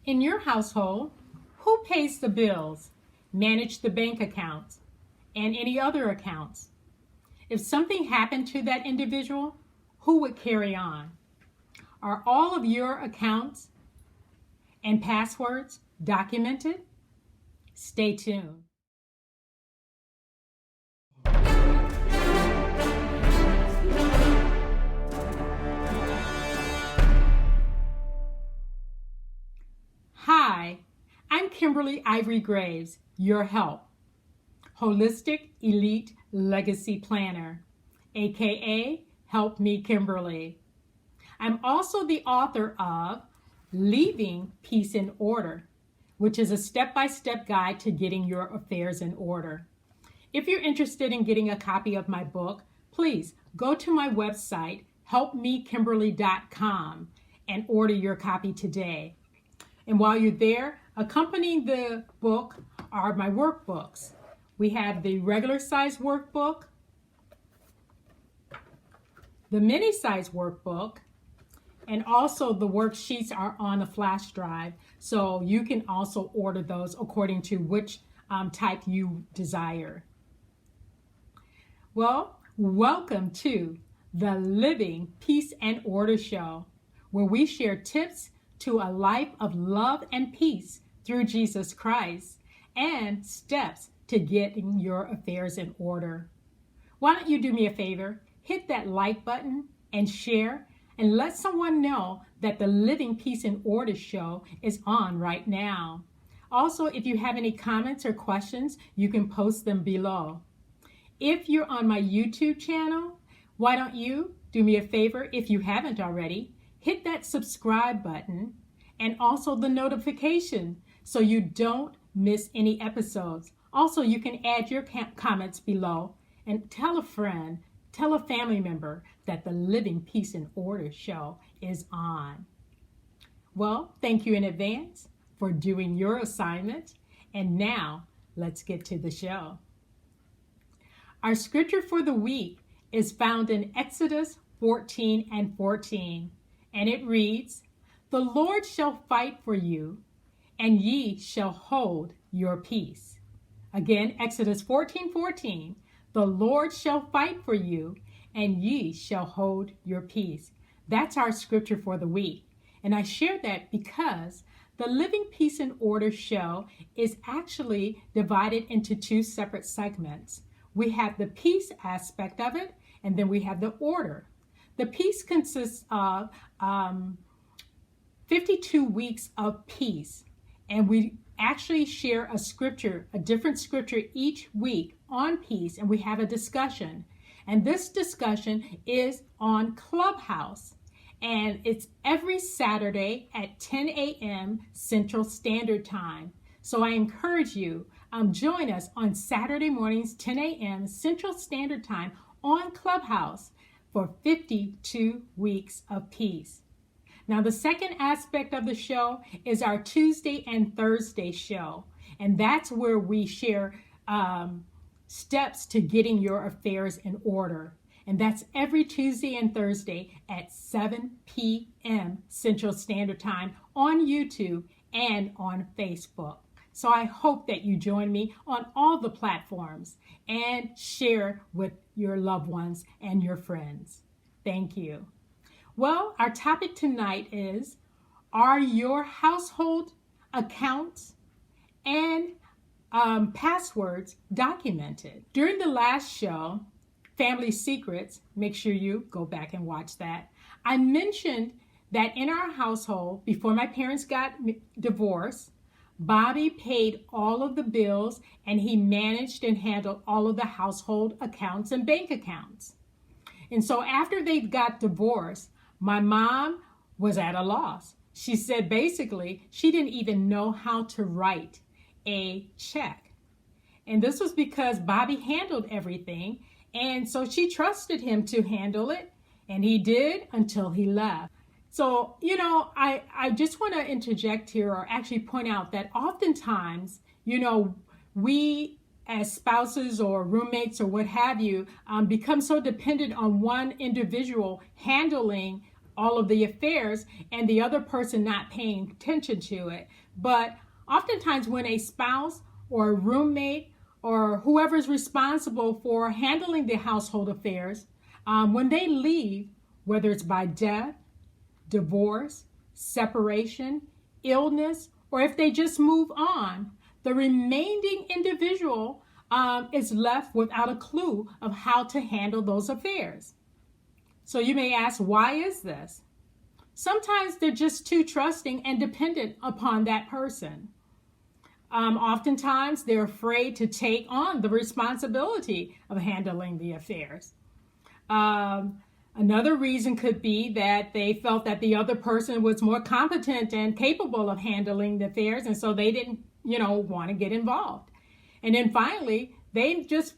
In your household, who pays the bills, manage the bank accounts, and any other accounts? If something happened to that individual, who would carry on? Are all of your accounts and passwords documented? Stay tuned. Hi, I'm Kimberly Ivory Graves, your help, Holistic Elite Legacy Planner, aka Help Me Kimberly. I'm also the author of Leaving Peace in Order, which is a step-by-step guide to getting your affairs in order. If you're interested in getting a copy of my book, please go to my website, helpmekimberly.com, and order your copy today. And while you're there, accompanying the book are my workbooks. We have the regular size workbook, the mini size workbook, and also the worksheets are on a flash drive. So you can also order those according to which type you desire. Well, welcome to the Living Peace and Order Show, where we share tips to a life of love and peace through Jesus Christ and steps to getting your affairs in order. Why don't you do me a favor? Hit that like button and share and let someone know that the Living Peace and Order Show is on right now. Also, if you have any comments or questions, you can post them below. If you're on my YouTube channel, why don't you do me a favor, if you haven't already, hit that subscribe button and also the notification so you don't miss any episodes. Also, you can add your comments below and tell a friend, tell a family member that the Living Peace and Order Show is on. Well, thank you in advance for doing your assignment. And now let's get to the show. Our scripture for the week is found in Exodus 14:14, and it reads, "The Lord shall fight for you, and ye shall hold your peace." Again, Exodus 14:14, "The Lord shall fight for you, and ye shall hold your peace." That's our scripture for the week. And I share that because the Living Peace and Order Show is actually divided into two separate segments. We have the peace aspect of it, and then we have the order. The peace consists of 52 weeks of peace, and we actually share a scripture, a different scripture each week on peace, and we have a discussion. And this discussion is on Clubhouse, and it's every Saturday at 10 a.m. Central Standard Time. So I encourage you, join us on Saturday mornings, 10 a.m. Central Standard Time on Clubhouse for 52 weeks of peace. Now, the second aspect of the show is our Tuesday and Thursday show, and that's where we share steps to getting your affairs in order. And that's every Tuesday and Thursday at 7 p.m. Central Standard Time on YouTube and on Facebook. So I hope that you join me on all the platforms and share with your loved ones and your friends. Thank you. Well, our topic tonight is, are your household accounts and passwords documented? During the last show, Family Secrets, make sure you go back and watch that, I mentioned that in our household, before my parents got divorced, Bobby paid all of the bills and he managed and handled all of the household accounts and bank accounts. And so after they got divorced, my mom was at a loss. She said basically she didn't even know how to write a check. And this was because Bobby handled everything. And so she trusted him to handle it. And he did until he left. So, I just want to interject here, or actually point out that oftentimes, we as spouses or roommates or what have you, become so dependent on one individual handling all of the affairs and the other person not paying attention to it. But oftentimes when a spouse or a roommate or whoever is responsible for handling the household affairs, when they leave, whether it's by death, divorce, separation, illness, or if they just move on, the remaining individual is left without a clue of how to handle those affairs. So you may ask, why is this? Sometimes they're just too trusting and dependent upon that person. Oftentimes they're afraid to take on the responsibility of handling the affairs. Another reason could be that they felt that the other person was more competent and capable of handling the affairs, and so they didn't, want to get involved. And then finally, they just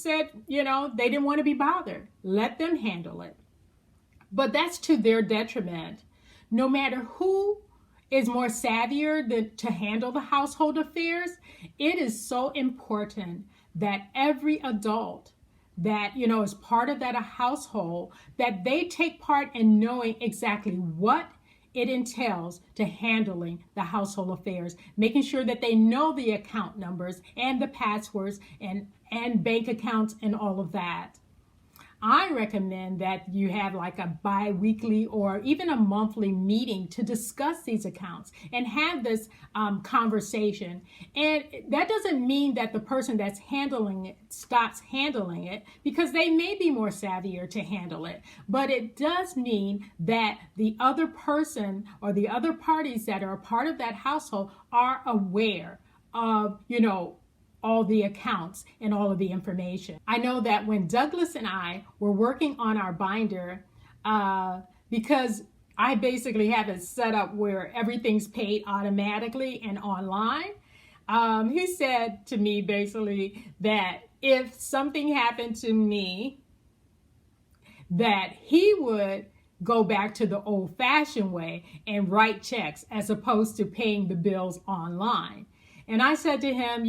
said, they didn't want to be bothered. Let them handle it. But that's to their detriment. No matter who is more savvier to handle the household affairs, it is so important that every adult that, is part of that household, that they take part in knowing exactly what it entails to handling the household affairs, making sure that they know the account numbers and the passwords and bank accounts and all of that. I recommend that you have like a bi-weekly or even a monthly meeting to discuss these accounts and have this conversation. And that doesn't mean that the person that's handling it stops handling it, because they may be more savvier to handle it. But it does mean that the other person or the other parties that are a part of that household are aware of, all the accounts and all of the information. I know that when Douglas and I were working on our binder, because I basically have it set up where everything's paid automatically and online, he said to me basically that if something happened to me, that he would go back to the old-fashioned way and write checks as opposed to paying the bills online. And I said to him,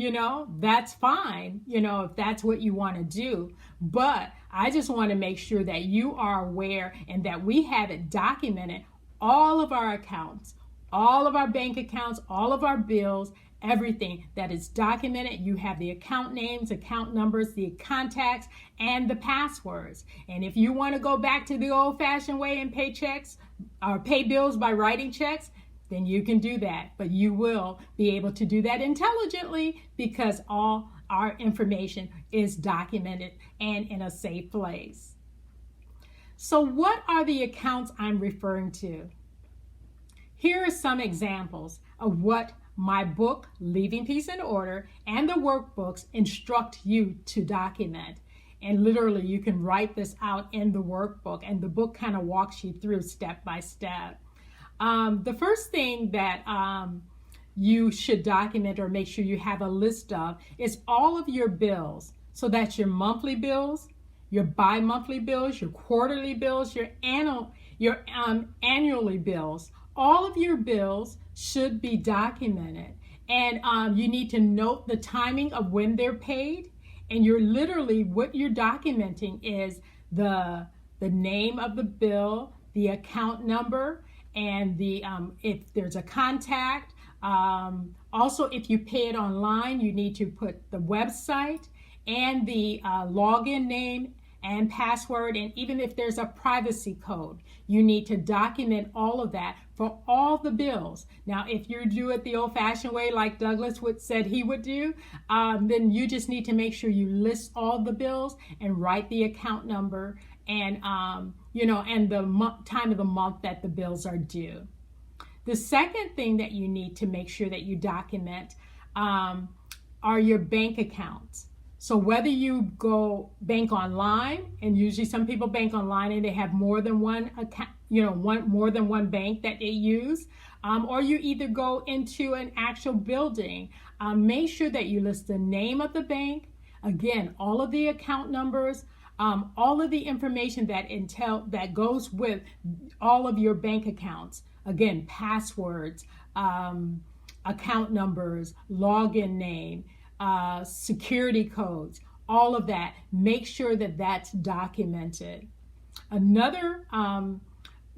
that's fine, if that's what you want to do. But I just want to make sure that you are aware and that we have it documented, all of our accounts, all of our bank accounts, all of our bills, everything that is documented. You have the account names, account numbers, the contacts, and the passwords. And if you want to go back to the old-fashioned way and pay checks or pay bills by writing checks, then you can do that. But you will be able to do that intelligently because all our information is documented and in a safe place. So what are the accounts I'm referring to? Here are some examples of what my book, Leaving Peace in Order, and the workbooks instruct you to document. And literally, you can write this out in the workbook, and the book kind of walks you through step by step. The first thing that you should document or make sure you have a list of is all of your bills. So that's your monthly bills, your bi-monthly bills, your quarterly bills, your annually bills. All of your bills should be documented. And you need to note the timing of when they're paid. And what you're documenting is the name of the bill, the account number, and if there's a contact. Also, if you pay it online, you need to put the website and the login name and password, and even if there's a privacy code, you need to document all of that for all the bills. Now, if you do it the old-fashioned way, like Douglas said he would do, then you just need to make sure you list all the bills and write the account number and and the time of the month that the bills are due. The second thing that you need to make sure that you document are your bank accounts. So whether you go bank online, and usually some people bank online and they have more than one account, more than one bank that they use, or you either go into an actual building, make sure that you list the name of the bank, again, all of the account numbers, all of the information that goes with all of your bank accounts. Again, passwords, account numbers, login name, security codes, all of that. Make sure that that's documented. Another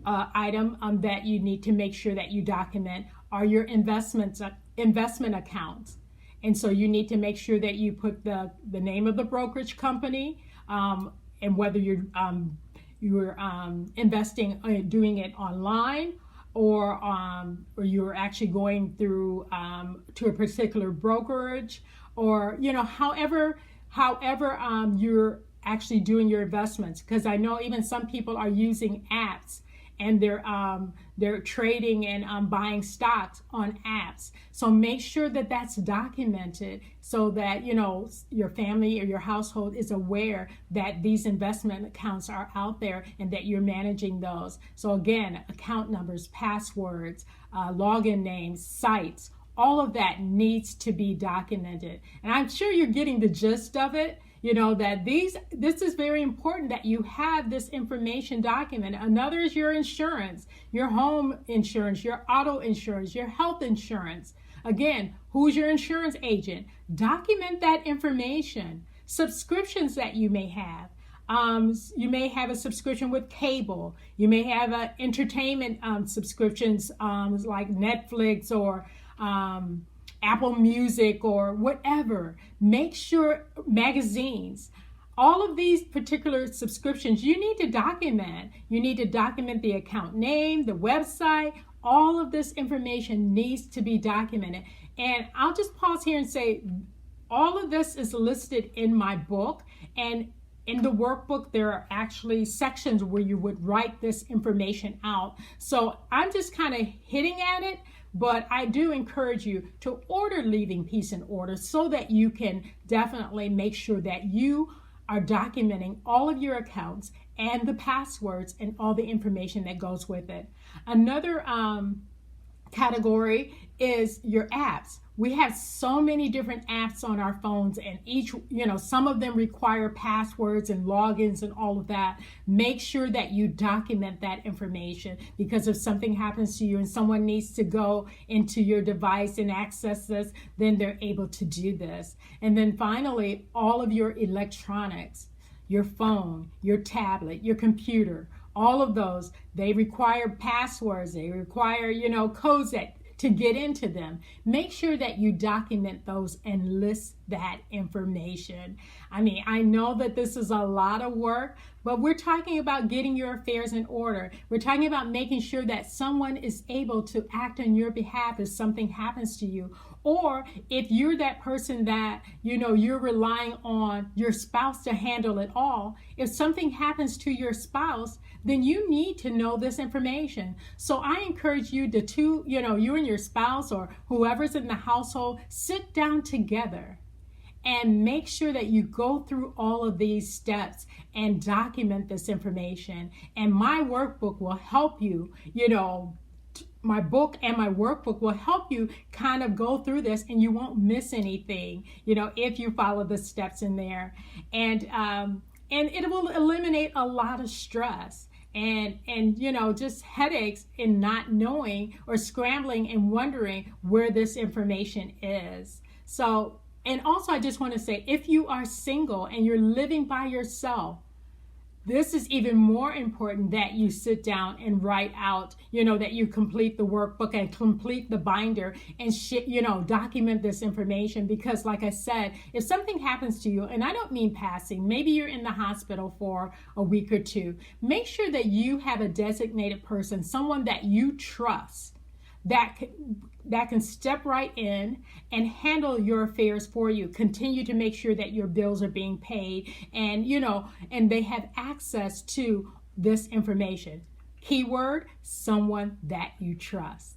item that you need to make sure that you document are your investment accounts. And so you need to make sure that you put the name of the brokerage company, and whether you're investing, doing it online, or you're actually going through to a particular brokerage, or however you're actually doing your investments. Because I know even some people are using apps, and they're trading and buying stocks on apps. So make sure that that's documented, so that your family or your household is aware that these investment accounts are out there and that you're managing those. So again, account numbers, passwords, login names, sites, all of that needs to be documented. And I'm sure you're getting the gist of it. That this is very important that you have this information documented. Another is your insurance, your home insurance, your auto insurance, your health insurance. Again, who's your insurance agent? Document that information. Subscriptions that you may have. You may have a subscription with cable. You may have entertainment subscriptions like Netflix or Apple Music or whatever. Make sure magazines, all of these particular subscriptions, you need to document. You need to document the account name, the website. All of this information needs to be documented. And I'll just pause here and say, all of this is listed in my book. And in the workbook, there are actually sections where you would write this information out. So I'm just kind of hitting at it. But I do encourage you to order Leaving Peace in Order, so that you can definitely make sure that you are documenting all of your accounts and the passwords and all the information that goes with it. Another category is your apps. We have so many different apps on our phones, and each, some of them require passwords and logins and all of that. Make sure that you document that information, because if something happens to you and someone needs to go into your device and access this, then they're able to do this. And then finally, all of your electronics, your phone, your tablet, your computer, all of those, they require passwords, they require, codes to get into them. Make sure that you document those and list that information. I know that this is a lot of work, but we're talking about getting your affairs in order. We're talking about making sure that someone is able to act on your behalf if something happens to you. Or if you're that person that, you're relying on your spouse to handle it all, if something happens to your spouse, then you need to know this information. So I encourage you to, you and your spouse or whoever's in the household, sit down together and make sure that you go through all of these steps and document this information. And my workbook will help you, my book and my workbook will help you kind of go through this, and you won't miss anything, if you follow the steps in there. And it will eliminate a lot of stress and just headaches in not knowing or scrambling and wondering where this information is. So, and also I just want to say, if you are single and you're living by yourself, this is even more important that you sit down and write out, that you complete the workbook and complete the binder and document this information. Because like I said, if something happens to you, and I don't mean passing, maybe you're in the hospital for a week or two, make sure that you have a designated person, someone that you trust, that can step right in and handle your affairs for you. Continue to make sure that your bills are being paid, and and they have access to this information. Keyword, someone that you trust.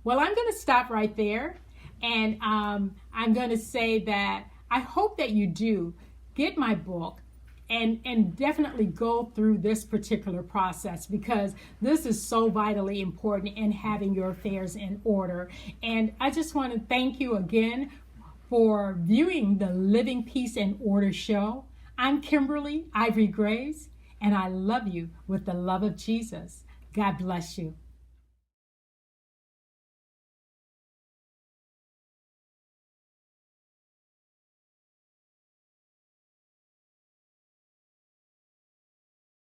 Well, I'm going to stop right there, and I'm going to say that I hope that you do get my book and definitely go through this particular process, because this is so vitally important in having your affairs in order. And I just want to thank you again for viewing the Living Peace and Order show. I'm Kimberly Ivory Graves, and I love you with the love of Jesus. God bless you.